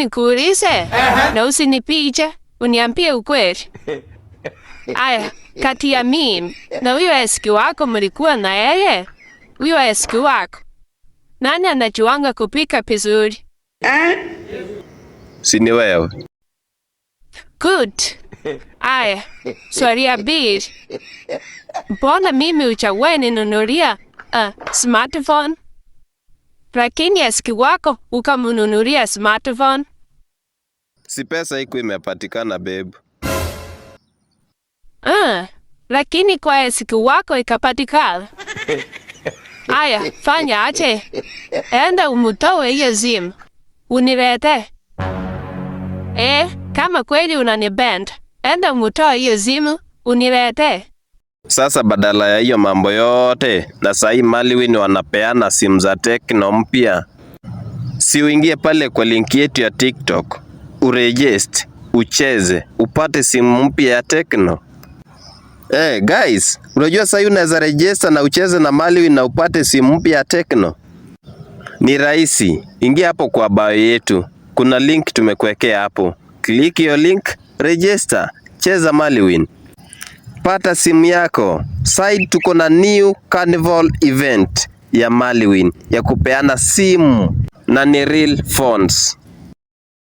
nikuulize na usinipiche, uniambie ukweli. Aya, kati ya mimi na huyo eski wako mlikuwa na yeye, huyo eski wako, nani anajuanga kupika vizuri? Si ni wewe. Good. Aya, swali ya pili. Mbona mimi uchague ninunulia smartphone, lakini eski wako ukamnunulia smartphone? Si pesa iko imepatikana babe. Lakini kwa eski wako ikapatikana. Aya, fanya aje. Enda umutoe hiyo simu, unilete. Kama kweli unanipenda, enda umutoe hiyo simu, unilete. Sasa badala ya hiyo mambo yote, na sahi Maliwin wanapeana simu za Tecno mpya. Si uingie pale kwa linki yetu ya TikTok, uregister, ucheze, upate simu mpya ya Tecno. Guys, unajua sahi unaweza register na ucheze na Maliwin na upate simu mpya ya Tecno? Ni rahisi. Ingia hapo kwa bio yetu. Kuna link tumekuwekea hapo. Click hiyo link, register, cheza Maliwin. Pata simu yako. Side tuko na new carnival event ya Maliwin ya kupeana simu na ni real phones.